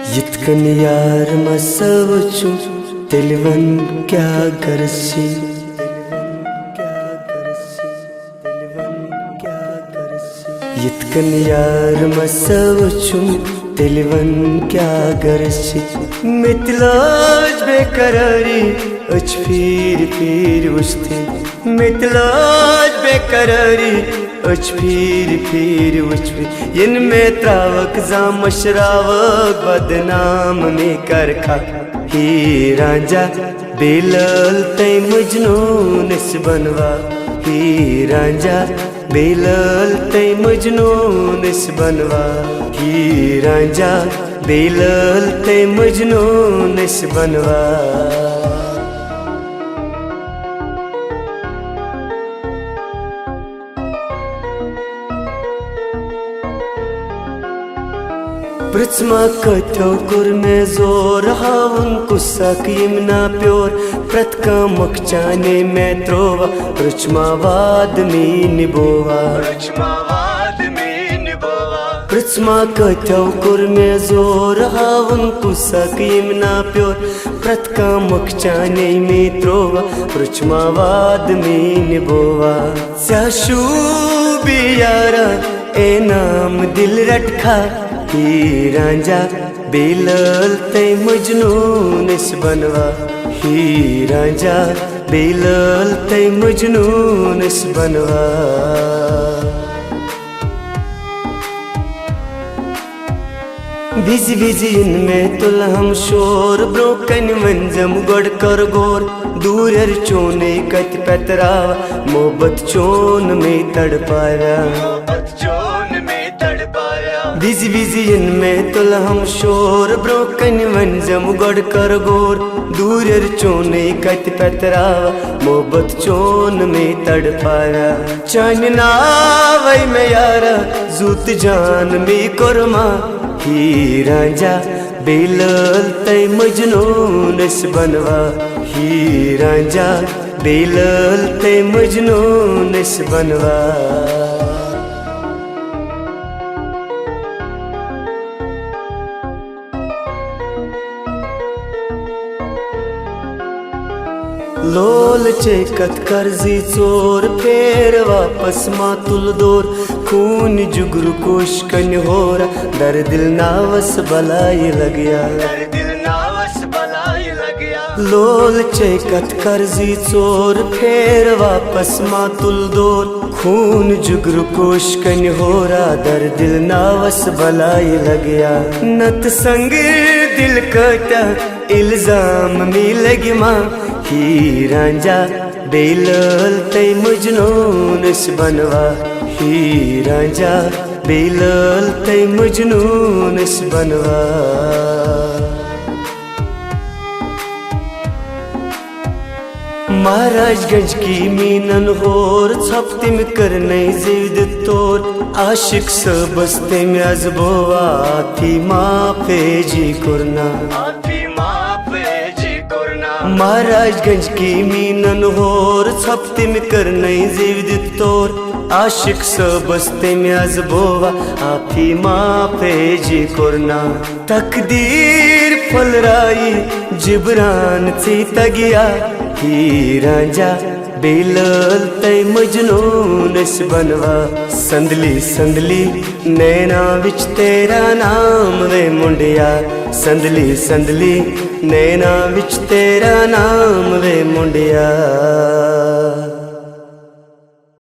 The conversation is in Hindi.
यितकन यार मसवचु दिलवन क्या करसी। यितकन यार मसवचु दिलवन क्या करसी। मितलाज बेकरारी अच फिर फिर उछते। मितलाज बेकरारी अच फिर उछते। इनमें त्रावक जा मशरावक बदनाम में करखा। ही रांझा बेलल तय मजनून इस बनवा। ही रांझा बेलल तय मजनून इस बनवा। ही रांझा बेलल तय मजनून इस बनवा। पृथ्मा कथो कुर में जोर हावन कुसक यमना प्योर। प्रतका मकचाने में त्रोवा पृथ्मावाद में निबोवा। पृथ्मा कथो कुर में जोर हावन कुसक यमना प्योर। प्रतका मकचाने में त्रोवा पृथ्मावाद में निबोवा। स्याशु बियारा ए नाम दिल रटखा। ही रांझा बेलल तय मजनून इस बनवा। ही रांझा बेलल तय मजनून इस बनवा। बिजी बिजी इनमें तुल हम शोर ब्रोकन मंजम गड़ कर गोर। दूर चोने कत पतरावा मोहब्बत चोन में तड़पाया। बिजी बिजी इनमें तुल हम शोर ब्रोकन मंजम गड़ कर गोर। दूर चोने कत पतरावा मोहब्बत चोन में तड़पाया। चांदना वही में यारा जूत जान में कुरमा। ही रांझा बेलल तय मजनून इस बनवा। ही रांझा बेलल तय मजनून इस बनवा। लोल चेकत कर्जी चोर फेर वापस मातुल दोर। खून जुगरु कोश कन होरा दर दिल नावस बलाई लग गया। लोल चेकत कर्जी चोर फेर वापस मातुल दोर। खून जुगरु कोश कन होरा दर दिल नावस बलाई लग गया। नत संग दिल कटा इल्जाम में लगी माँ। ही रांझा बेलल तय मजनून इस बनवा। ही रांझा बेलल तय मजनून इस बनवा। महाराजगंज की मीनन होर छपते में करने जिद तोर। आशिक सबस्ते में अजबोवा थी माफे जी कुरना। महाराजगंज की मीनन होर छपते में करने जिद तोर। आशिक सबस्ते में अजबोवा आपी माफे जी कुरना। तकदीर फलराई जिब्रान थी तगिया। ही रांझा बेलल तय मजनून इस बनवा। संदली संदली नैना विच तेरा नाम वे मुंडिया। संदली संदली नैना विच तेरा नाम वे मुंडिया।